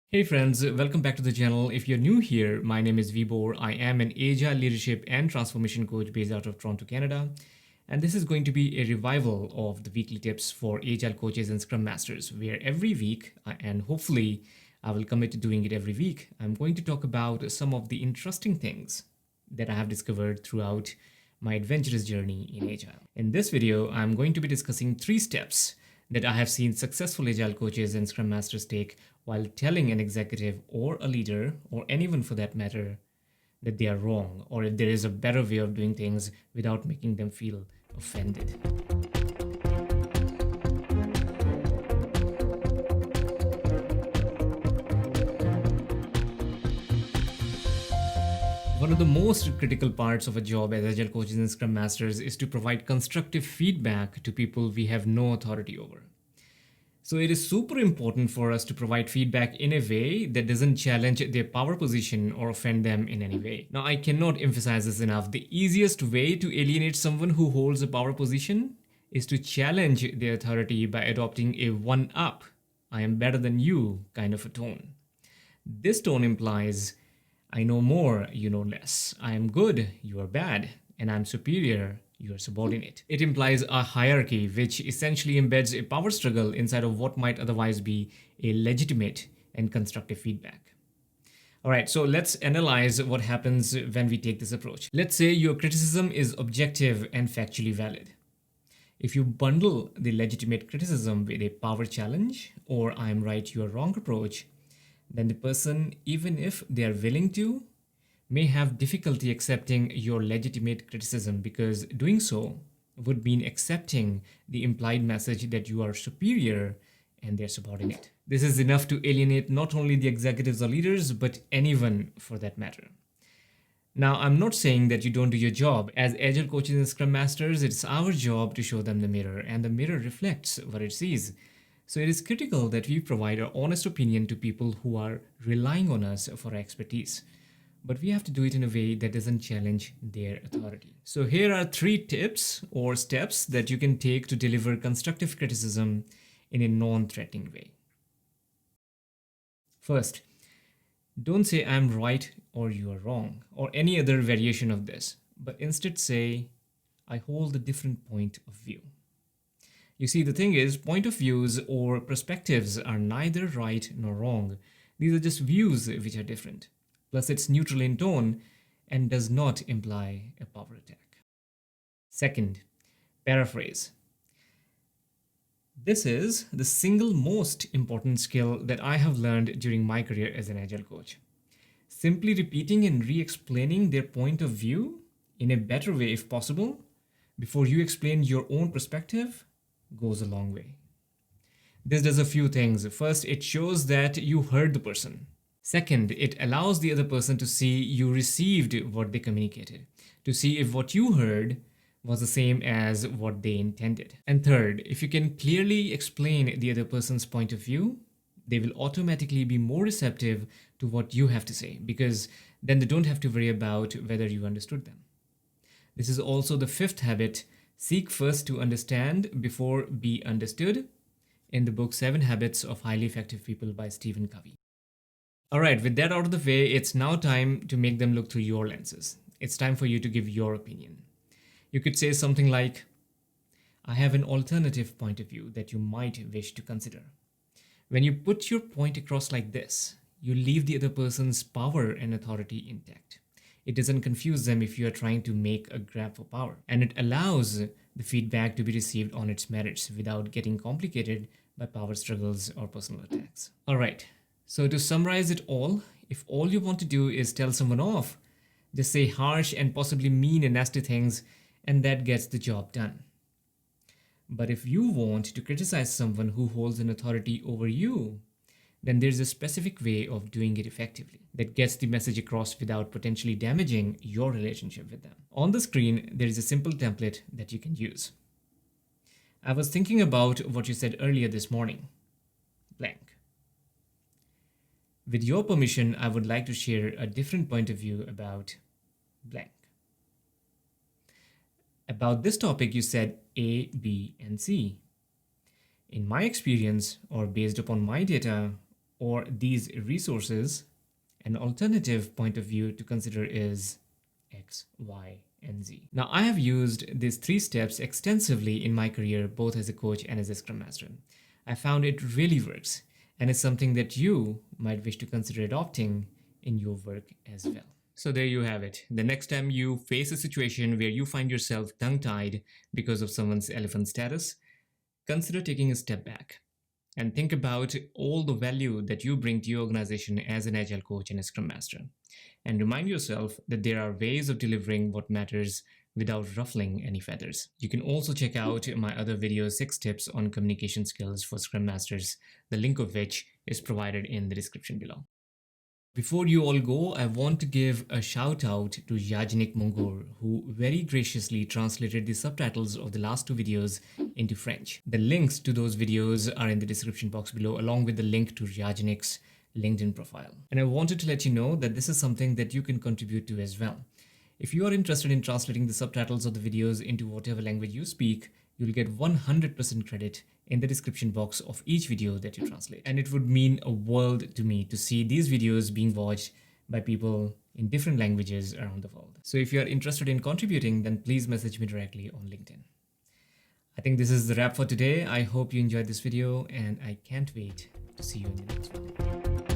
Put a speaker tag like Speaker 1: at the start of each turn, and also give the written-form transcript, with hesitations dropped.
Speaker 1: Hey friends, welcome back to the channel. If you're new here, my name is Vibor. I am an agile leadership and transformation coach based out of Toronto, Canada. And this is going to be a revival of the weekly tips for agile coaches and scrum masters, where every week, and hopefully I will commit to doing it every week, I'm going to talk about some of the interesting things that I have discovered throughout my adventurous journey in agile. In this video, I'm going to be discussing 3 steps that I have seen successful agile coaches and scrum masters take while telling an executive or a leader, or anyone for that matter, that they are wrong, or if there is a better way of doing things without making them feel offended. One of the most critical parts of a job as agile coaches and scrum masters is to provide constructive feedback to people we have no authority over. So it is super important for us to provide feedback in a way that doesn't challenge their power position or offend them in any way. Now, I cannot emphasize this enough. The easiest way to alienate someone who holds a power position is to challenge their authority by adopting a one-up, I am better than you kind of a tone. This tone implies, I know more, you know less. I am good, you are bad, and I'm superior, you are subordinate. It implies a hierarchy which essentially embeds a power struggle inside of what might otherwise be a legitimate and constructive feedback. Alright, so let's analyze what happens when we take this approach. Let's say your criticism is objective and factually valid. If you bundle the legitimate criticism with a power challenge or I'm right, you are wrong approach, then the person, even if they are willing to, may have difficulty accepting your legitimate criticism, because doing so would mean accepting the implied message that you are superior and they're subordinate. This is enough to alienate not only the executives or leaders, but anyone for that matter. Now, I'm not saying that you don't do your job. As agile coaches and scrum masters, it's our job to show them the mirror, and the mirror reflects what it sees. So it is critical that we provide our honest opinion to people who are relying on us for our expertise. But we have to do it in a way that doesn't challenge their authority. So here are 3 tips or steps that you can take to deliver constructive criticism in a non-threatening way. First, don't say I'm right or you are wrong, or any other variation of this, but instead say, I hold a different point of view. You see, the thing is, point of views or perspectives are neither right nor wrong. These are just views which are different. Plus, it's neutral in tone and does not imply a power attack. Second, paraphrase. This is the single most important skill that I have learned during my career as an agile coach. Simply repeating and re-explaining their point of view in a better way if possible, before you explain your own perspective, goes a long way. This does a few things. First, it shows that you heard the person. Second, it allows the other person to see you received what they communicated, to see if what you heard was the same as what they intended. And third, if you can clearly explain the other person's point of view, they will automatically be more receptive to what you have to say, because then they don't have to worry about whether you understood them. This is also the 5th habit: seek first to understand before be understood, in the book 7 Habits of Highly Effective People by Stephen Covey. Alright, with that out of the way, it's now time to make them look through your lenses. It's time for you to give your opinion. You could say something like, I have an alternative point of view that you might wish to consider. When you put your point across like this, you leave the other person's power and authority intact. It doesn't confuse them if you are trying to make a grab for power, and it allows the feedback to be received on its merits without getting complicated by power struggles or personal attacks. Alright, so to summarize it all, if all you want to do is tell someone off, just say harsh and possibly mean and nasty things, and that gets the job done. But if you want to criticize someone who holds an authority over you, then there's a specific way of doing it effectively that gets the message across without potentially damaging your relationship with them. On the screen, there is a simple template that you can use. I was thinking about what you said earlier this morning. Blank. With your permission, I would like to share a different point of view about blank. About this topic, you said A, B, and C. In my experience, or based upon my data, or these resources, an alternative point of view to consider is X, Y, and Z. Now, I have used these 3 steps extensively in my career, both as a coach and as a Scrum Master. I found it really works, and it's something that you might wish to consider adopting in your work as well. So there you have it. The next time you face a situation where you find yourself tongue-tied because of someone's elephant status, consider taking a step back and think about all the value that you bring to your organization as an Agile coach and a Scrum Master. And remind yourself that there are ways of delivering what matters without ruffling any feathers. You can also check out my other video, 6 tips on communication skills for Scrum Masters, the link of which is provided in the description below. Before you all go, I want to give a shout out to Yajnik Mongor, who very graciously translated the subtitles of the last 2 videos into French. The links to those videos are in the description box below, along with the link to Yajnik's LinkedIn profile. And I wanted to let you know that this is something that you can contribute to as well. If you are interested in translating the subtitles of the videos into whatever language you speak, you'll get 100% credit in the description box of each video that you translate. And it would mean a world to me to see these videos being watched by people in different languages around the world. So if you are interested in contributing, then please message me directly on LinkedIn. I think this is the wrap for today. I hope you enjoyed this video, and I can't wait to see you in the next one.